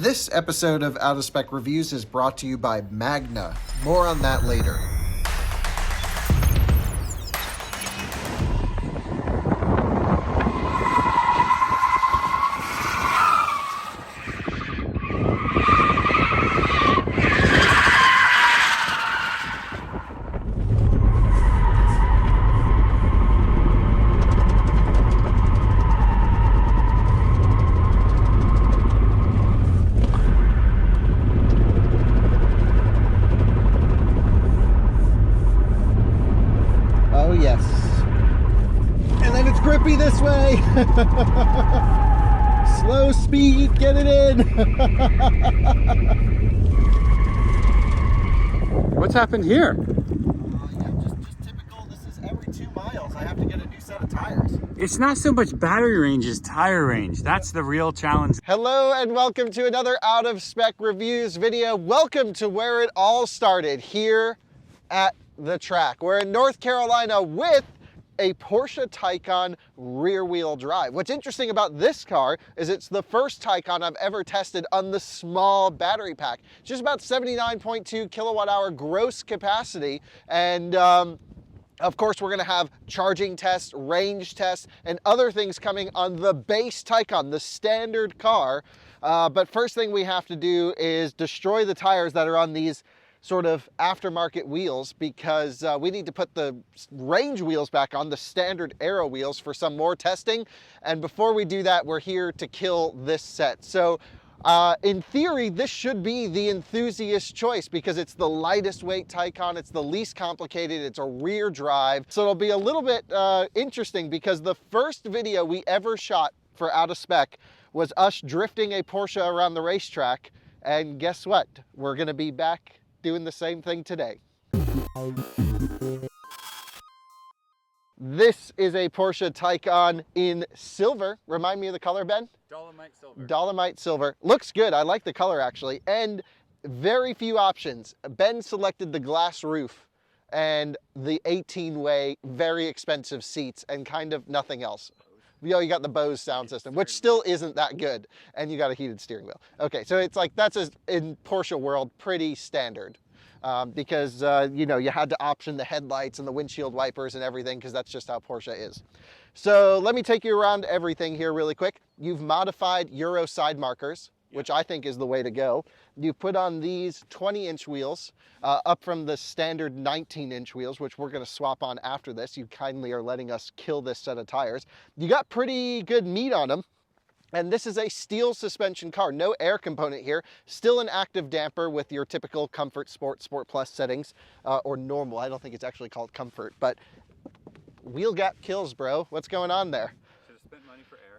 This episode of Out of Spec Reviews is brought to you by Magna. More on that later. Oh yes. And then it's grippy this way. Slow speed, get it in. What's happened here? Just typical. This is every 2 miles. I have to get a new set of tires. It's not so much battery range as tire range. That's the real challenge. Hello and welcome to another Out of Spec Reviews video. Welcome to where it all started, here at the track. We're in North Carolina with a Porsche Taycan rear-wheel drive. What's interesting about this car is it's the first Taycan I've ever tested on the small battery pack. Just about 79.2 kilowatt hour gross capacity, and of course, we're going to have charging tests, range tests, and other things coming on the base Taycan, the standard car. But first thing we have to do is destroy the tires that are on these sort of aftermarket wheels, because we need to put the range wheels back on, the standard aero wheels, for some more testing. And before we do that, we're here to kill this set. So in theory, this should be the enthusiast choice because it's the lightest weight Taycan, it's the least complicated, it's a rear drive. So it'll be a little bit interesting because the first video we ever shot for Out of Spec was us drifting a Porsche around the racetrack. And guess what? We're gonna be back doing the same thing today. This is a Porsche Taycan in silver. Remind me of the color, Ben? Dolomite silver. Dolomite silver. Looks good. I like the color actually. And very few options. Ben selected the glass roof and the 18-way, very expensive seats and kind of nothing else. You know, you got the Bose sound system, which still isn't that good, and you got a heated steering wheel. Okay, so it's like, that's in Porsche world pretty standard, because you know, you had to option the headlights and the windshield wipers and everything, because that's just how Porsche is. So let me take you around everything here really quick. You've modified Euro side markers, which I think is the way to go. You put on these 20-inch wheels, up from the standard 19-inch wheels, which we're gonna swap on after this. You kindly are letting us kill this set of tires. You got pretty good meat on them. And this is a steel suspension car, no air component here. Still an active damper with your typical Comfort, Sport, Sport Plus settings, or normal. I don't think it's actually called Comfort, but wheel gap kills, bro. What's going on there?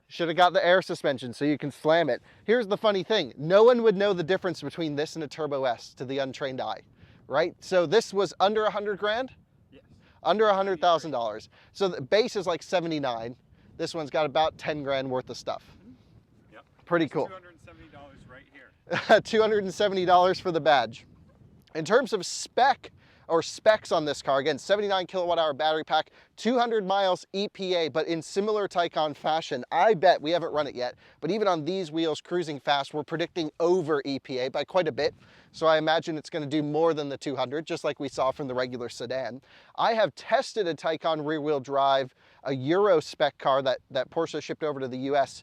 Should have got the air suspension so you can slam it. Here's the funny thing. No one would know the difference between this and a Turbo S to the untrained eye, right? So this was under 100 grand? Yes. Under $100,000. So the base is like 79. This one's got about 10 grand worth of stuff. Yep. Pretty cool. $270 right here. $270 for the badge. In terms of specs on this car, again, 79 kilowatt hour battery pack, 200 miles EPA, but in similar Taycan fashion. I bet, we haven't run it yet, but even on these wheels cruising fast, we're predicting over EPA by quite a bit. So I imagine it's going to do more than the 200, just like we saw from the regular sedan. I have tested a Taycan rear wheel drive, a Euro spec car that Porsche shipped over to the US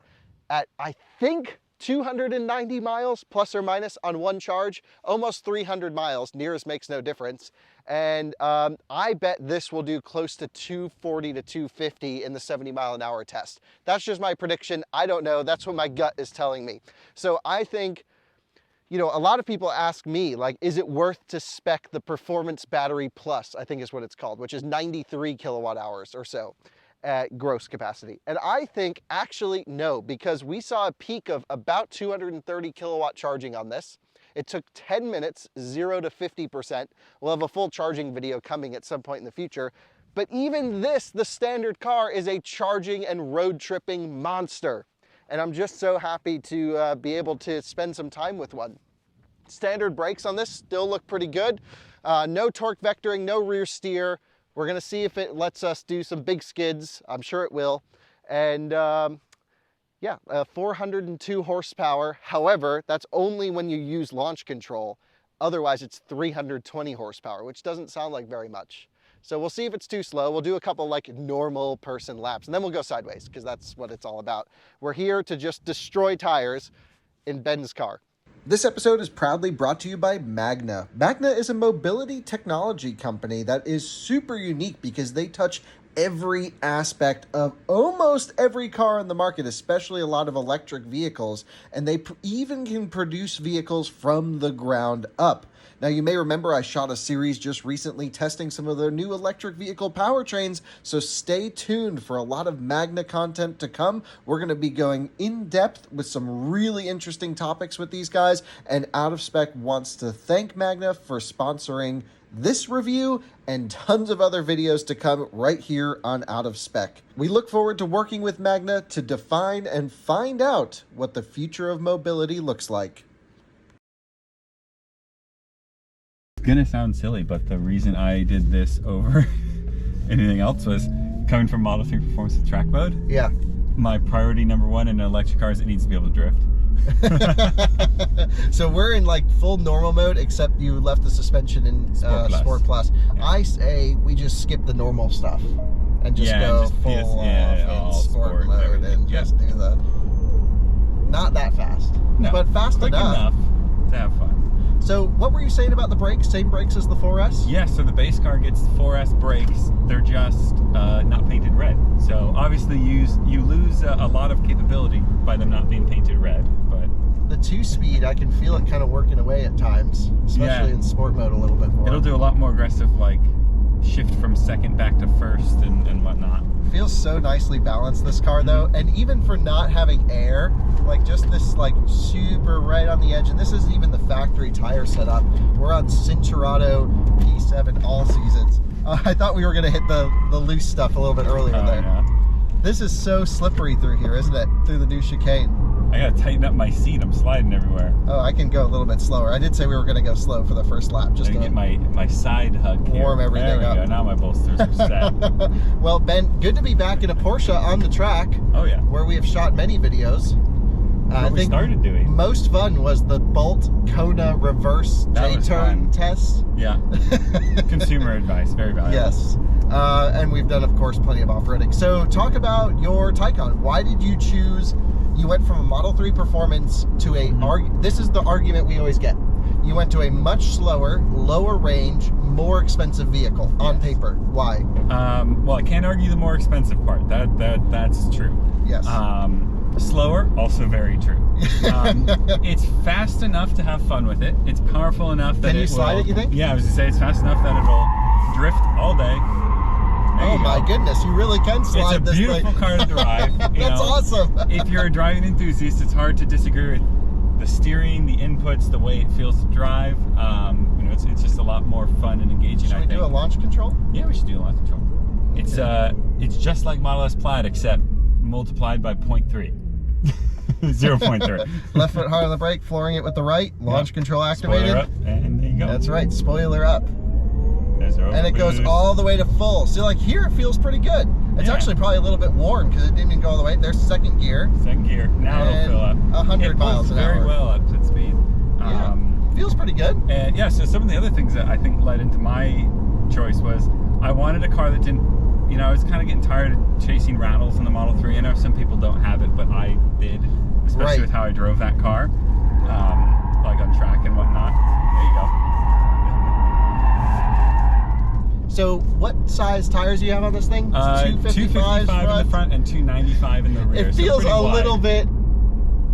at, I think, 290 miles plus or minus on one charge, almost 300 miles, nearest makes no difference. And I bet this will do close to 240 to 250 in the 70-mile-an-hour test. That's just my prediction. I don't know. That's what my gut is telling me. So I think, you know, a lot of people ask me, like, is it worth to spec the Performance Battery Plus, I think is what it's called, which is 93 kilowatt hours or so at gross capacity. And I think actually no, because we saw a peak of about 230 kilowatt charging on this. It took 10 minutes, 0 to 50%. We'll have a full charging video coming at some point in the future. But even this, the standard car, is a charging and road tripping monster. And I'm just so happy to be able to spend some time with one. Standard brakes on this still look pretty good. No torque vectoring, no rear steer. We're gonna see if it lets us do some big skids. I'm sure it will. And Yeah, 402 horsepower. However, that's only when you use launch control. Otherwise, it's 320 horsepower, which doesn't sound like very much. So we'll see if it's too slow. We'll do a couple like normal person laps, and then we'll go sideways, because that's what it's all about. We're here to just destroy tires in Ben's car. This episode is proudly brought to you by Magna. Magna is a mobility technology company that is super unique because they touch every aspect of almost every car in the market, especially a lot of electric vehicles, and they even can produce vehicles from the ground up. Now, you may remember I shot a series just recently testing some of their new electric vehicle powertrains, so stay tuned for a lot of Magna content to come. We're going to be going in depth with some really interesting topics with these guys, and Out of Spec wants to thank Magna for sponsoring this review and tons of other videos to come right here on Out of Spec. We look forward to working with Magna to define and find out what the future of mobility looks like. It's gonna sound silly, but the reason I did this over anything else was coming from Model 3 Performance with track mode. Yeah. My priority number one in an electric car is it needs to be able to drift. So we're in like full normal mode, except you left the suspension in Sport Plus. Yeah. I say we just skip the normal stuff and just go just full in sport mode and just do the not that fast, but fast enough to have fun. So what were you saying about the brakes? Same brakes as the 4S? Yeah, so the base car gets 4S brakes. They're just not painted red. So obviously you lose a lot of capability by them not being painted red. But the 2-speed, I can feel it kind of working away at times, especially in sport mode a little bit more. It'll do a lot more aggressive, like shift from second back to first and whatnot. Feels so nicely balanced, this car though, and even for not having air, like just this like super right on the edge, and this isn't even the factory tire setup. We're on Cincherato P7 all seasons. I thought we were gonna hit the loose stuff a little bit earlier there. Yeah. This is so slippery through here, isn't it? Through the new chicane. I gotta tighten up my seat. I'm sliding everywhere. Oh, I can go a little bit slower. I did say we were gonna go slow for the first lap, just to get my side hug here. Warm everything up. There we go. Now my bolsters are set. Well, Ben, good to be back in a Porsche on the track. Oh yeah. Where we have shot many videos. I think started doing. Most fun was the Bolt Kona reverse J-turn test. Yeah. Consumer advice, very valuable. Yes. And we've done, of course, plenty of off-roading. So talk about your Taycan. Why did you choose, you went from a Model 3 Performance to this is the argument we always get. You went to a much slower, lower range, more expensive vehicle on paper. Why? Well, I can't argue the more expensive part. That's true. Yes. Slower, also very true. It's fast enough to have fun with it. It's powerful enough that Can you slide it, you think? Yeah, I was gonna say it's fast enough that it'll drift all day. Oh my goodness, you really can slide this thing. It's a beautiful car to drive. That's awesome. If you're a driving enthusiast, it's hard to disagree with the steering, the inputs, the way it feels to drive. It's just a lot more fun and engaging. Should we do a launch control? Yeah, we should do a launch control. It's just like Model S Plaid, except multiplied by 0.3. 0.3. Left foot hard on the brake, flooring it with the right, launch control activated. Spoiler up, and there you go. That's right, spoiler up. And it goes all the way to full. So like here it feels pretty good. It's actually probably a little bit worn because it didn't even go all the way. There's second gear. Second gear. Now it'll fill up. 100 miles an hour. Very well up to speed. Feels pretty good. And yeah, so some of the other things that I think led into my choice was I wanted a car that didn't, I was kind of getting tired of chasing rattles in the Model 3. I know some people don't have it, but I did, especially with how I drove that car, like on track and whatnot. There you go. So what size tires do you have on this thing? 255 in the front and 295 in the rear. It feels a little bit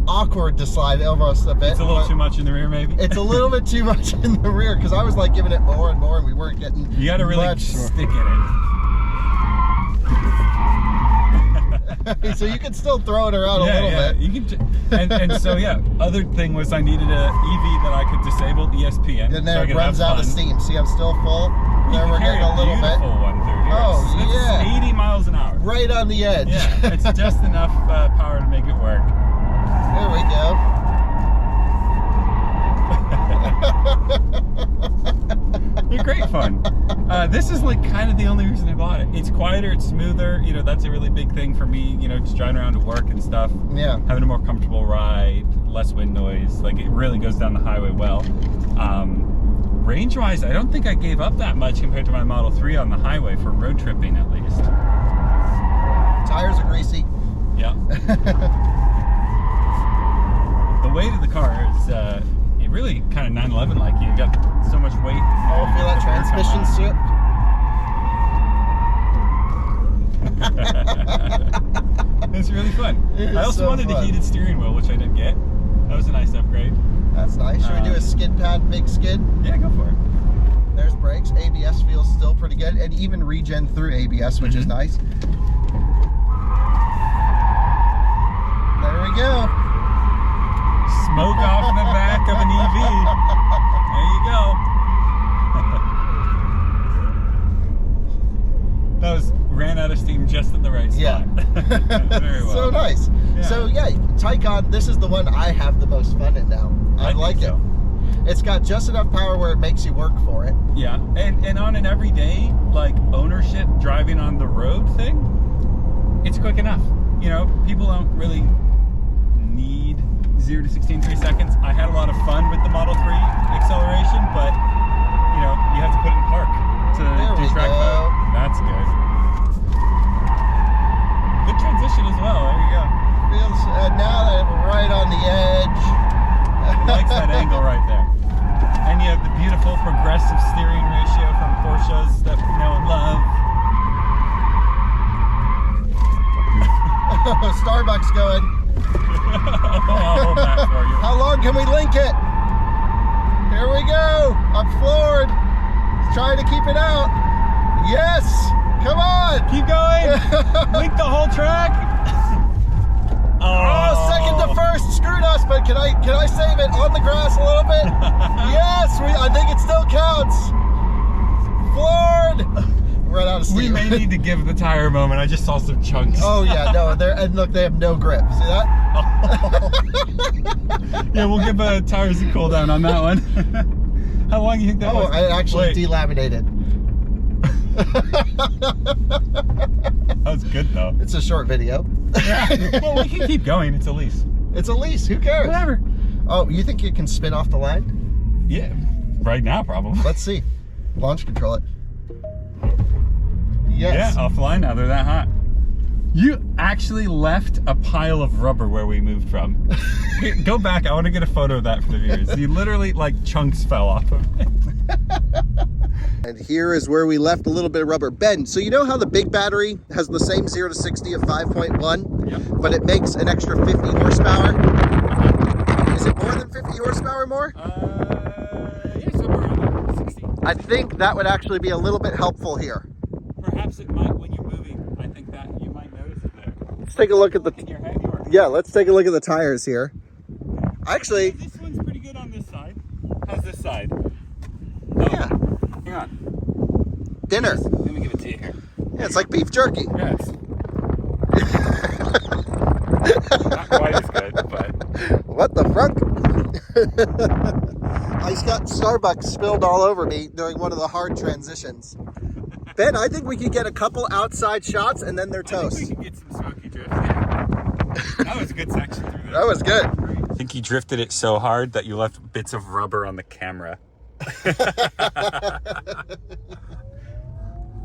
awkward to slide almost a bit. It's a little too much in the rear, maybe? It's a little bit too much in the rear because I was like giving it more and more and we weren't getting You got to really stick in it. So you can still throw it around a little bit. You can, and so other thing was I needed a EV that I could disable ESPN. And then so it runs out of steam. See, I'm still full. There we're getting a little bit. One through here. Oh, it's 80 miles an hour. Right on the edge. Yeah, it's just enough power to make it work. There we go. You're great fun. This is like kind of the only reason I bought it. It's quieter, it's smoother. You know, that's a really big thing for me. You know, just driving around to work and stuff. Yeah. Having a more comfortable ride, less wind noise. Like it really goes down the highway well. Range-wise, I don't think I gave up that much compared to my Model 3 on the highway for road tripping at least. Tires are greasy. Yeah. The weight of the car is it really kind of 911 like. You got so much weight. Oh, feel that transmission slip? It's really fun. I also so wanted fun. a heated steering wheel, which I didn't get. That was a nice upgrade. That's nice. Should we do a skid pad, big skid? Yeah, go for it. There's brakes. ABS feels still pretty good, and even regen through ABS, which is nice. There we go. Smoke off in the back of an EV. There you go. That ran out of steam just at the right spot. Yeah. Very well. So nice. Yeah. So yeah, Taycan, this is the one I have the most fun in now. I like think it. It's got just enough power where it makes you work for it. Yeah, and on an everyday, like, ownership, driving on the road thing, it's quick enough. You know, people don't really need 0 to 60 in 3 seconds. I had a lot of fun with the Model 3 acceleration, but, you know, you have to put it in park to do track mode. That's good. Good transition as well, there you go. Feels, now that I'm right on the edge. Likes that angle right there. And you have the beautiful progressive steering ratio from Porsches that we know and love. Starbucks going. I'll hold that for you. How long can we link it? Here we go. I'm floored. Trying to keep it out. Yes. Come on. Keep going. Link the whole track. Oh, second to first screwed us, but can I save it on the grass a little bit? Yes, I think it still counts. Floored. Run out of steam. We may need to give the tire a moment. I just saw some chunks. Oh yeah, no, and look, they have no grip. See that? Yeah, we'll give tires a cool down on that one. How long do you think that was? Oh, I actually delaminated. That was good though. It's a short video. Yeah. Well, we can keep going. It's a lease. It's a lease. Who cares? Whatever. Oh, you think it can spin off the line? Yeah. Right now, probably. Let's see. Launch control it. Yes. Yeah, off the line now. They're that hot. You actually left a pile of rubber where we moved from. Go back. I want to get a photo of that for the viewers. You literally, like, chunks fell off of it. And here is where we left a little bit of rubber. Ben, so you know how the big battery has the same 0 to 60 of 5.1, Yep. but it makes an extra 50 horsepower? Is it more than 50 horsepower more? Yeah, somewhere around 60. I think that would actually be a little bit helpful here. Perhaps it might when you're moving. I think that you might notice it there. Let's take a look at the... In your head, you are. Yeah, let's take a look at the tires here. Actually... This one's pretty good on this side. How's this side? Yeah. Hang on. Dinner. Let me give it to you here. Yeah, it's like beef jerky. Yeah, it's not quite as good, but... What the fuck? I just got Starbucks spilled all over me during one of the hard transitions. Ben, I think we could get a couple outside shots and then they're toast. I think we can get some smoky drift here. That was a good section through there. That was good. I think he drifted it so hard that you left bits of rubber on the camera.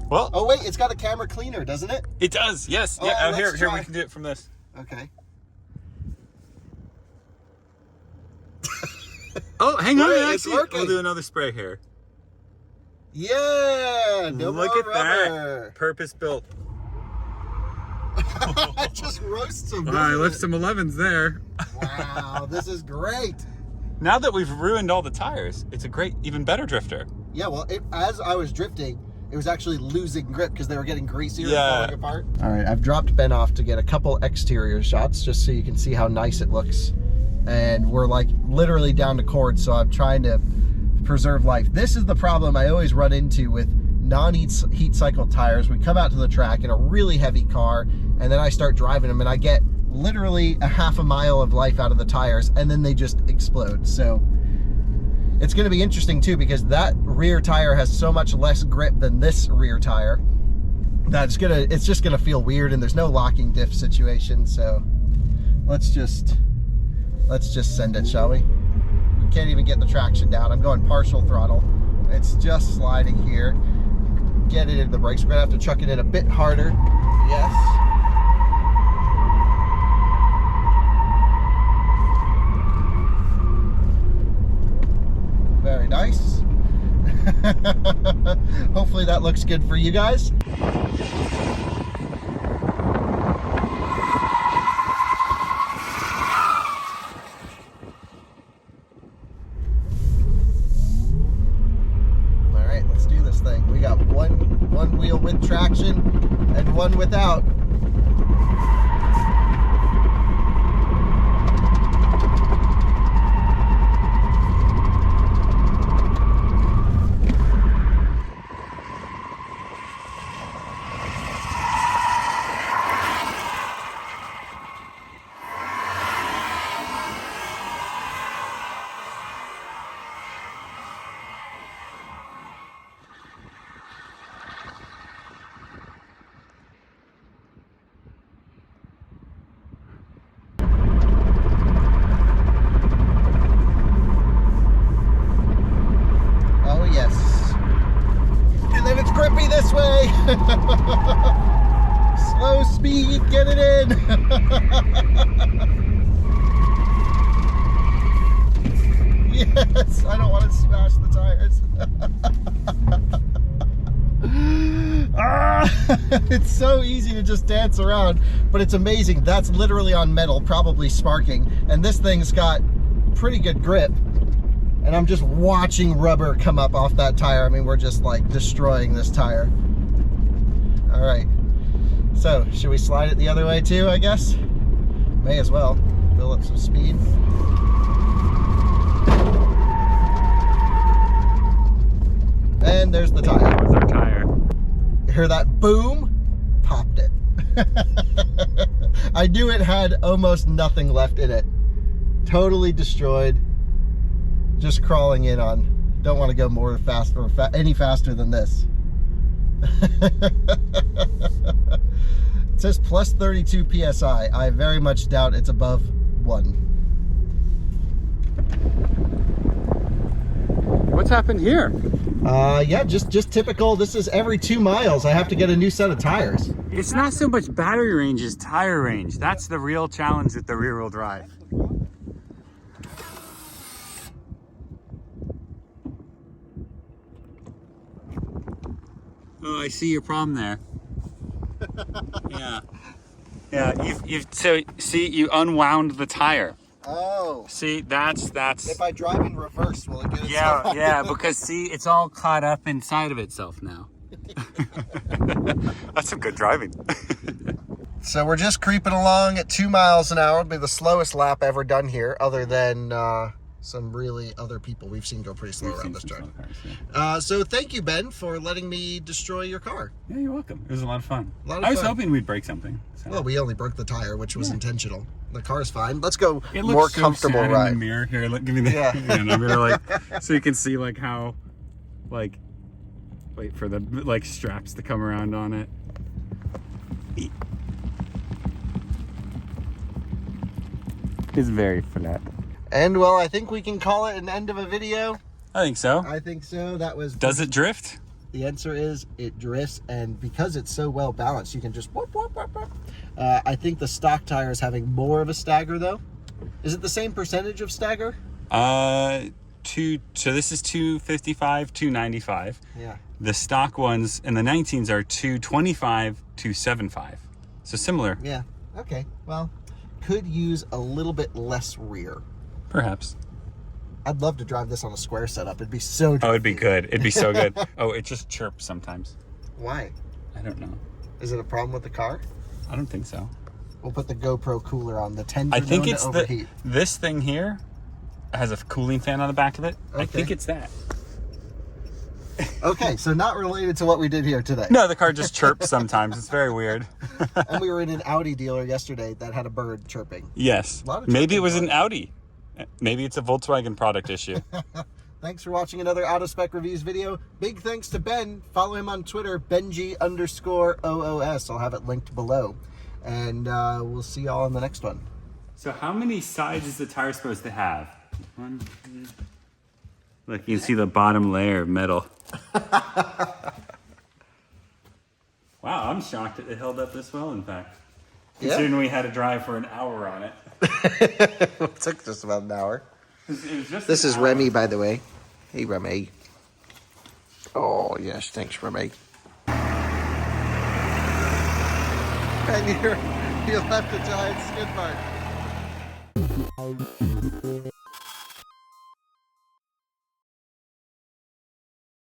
Well, Oh wait, it's got a camera cleaner, doesn't it? it does. Yes. Oh, Yeah. Out let's here try. we can do it from this. Okay. Oh, hang on. Wait, it's Actually, working. we'll do another spray here. Yeah, no Look more at rubber. that. Purpose built. It just roasts them. I doesn't left it? some 11s there. Wow, this is great. Now that we've ruined all the tires, it's a great, even better drifter. Yeah, well, as I was drifting, it was actually losing grip because they were getting greasier and Yeah. falling apart. All right, I've dropped Ben off to get a couple exterior shots just so you can see how nice it looks. And we're like literally down to cords, so I'm trying to preserve life. This is the problem I always run into with non-heat cycle tires. We come out to the track in a really heavy car, and then I start driving them, and I get literally a half a mile of life out of the tires, and then they just explode. So It's going to be interesting too, because that rear tire has so much less grip than this rear tire that it's just gonna feel weird, and there's no locking diff situation. So let's just send it, shall we? We can't even get the traction down. I'm going partial throttle. It's just sliding here. Get it into the brakes. We're gonna have to chuck it in a bit harder. Yes. Very nice. Hopefully that looks good for you guys. All right, let's do this thing. We got one wheel with traction and one without. This way. Slow speed, get it in. Yes, I don't want to smash the tires. It's so easy to just dance around, but it's amazing. That's literally on metal, probably sparking, and this thing's got pretty good grip. And I'm just watching rubber come up off that tire. I mean, we're just like destroying this tire. All right. So, should we slide it the other way too, I guess? May as well. Build up some speed. And there's the tire. There's our tire. You hear that boom? Popped it. I knew it had almost nothing left in it. Totally destroyed. Just crawling in on. Don't want to go more fast or any faster than this. It says plus 32 psi. I very much doubt it's above 1. What's happened here? Yeah, just typical. This is every 2 miles I have to get a new set of tires. It's not so much battery range as tire range. That's the real challenge with the rear-wheel drive. Oh, I see your problem there. Yeah. Yeah, you unwound the tire. Oh. See, that's. If I drive in reverse, will it get it? Yeah, because see, it's all caught up inside of itself now. That's some good driving. So we're just creeping along at 2 miles an hour. It'll be the slowest lap ever done here, other than some really other people we've seen go pretty slow around this drive. So thank you, Ben, for letting me destroy your car. Yeah, you're welcome. It was a lot of fun. I was hoping we'd break something. So. Well, we only broke the tire, which was intentional. The car's fine. Let's go it more looks so comfortable sad ride. In the mirror. Here, look, give me the. Yeah. I'm gonna like, so you can see like how, like, wait for the like straps to come around on it. It's very flat. And well, I think we can call it an end of a video. I think so. I think so. That was. Does it drift? The answer is it drifts, and because it's so well balanced, you can just whoop, whoop, whoop, whoop. I think the stock tire is having more of a stagger, though. Is it the same percentage of stagger? So this is 255, 295. Yeah. The stock ones and the 19s are 225, 275. So similar. Yeah. Okay. Well, could use a little bit less rear. Perhaps. I'd love to drive this on a square setup. It'd be so drifty. Oh, it'd be good. It'd be so good. Oh, it just chirps sometimes. Why? I don't know. Is it a problem with the car? I don't think so. We'll put the GoPro cooler on. The tends I think it's to overheat. this thing here has a cooling fan on the back of it. Okay. I think it's that. Okay, so not related to what we did here today. No, the car just chirps sometimes. It's very weird. And we were in an Audi dealer yesterday that had a bird chirping. Yes. A lot of Maybe it chirping was going an Audi. Maybe it's a Volkswagen product issue. Thanks for watching another Auto Spec Reviews video. Big thanks to Ben. Follow him on Twitter, Benji_OOS. I'll have it linked below. And we'll see y'all in the next one. So how many sides is the tire supposed to have? One, two. Look, you can see the bottom layer of metal. Wow, I'm shocked that it held up this well, in fact. Considering we had to drive for an hour on it. It took just about an hour. This is Remy, by the way. Hey, Remy. Oh, yes, thanks, Remy. And you left a giant skid mark.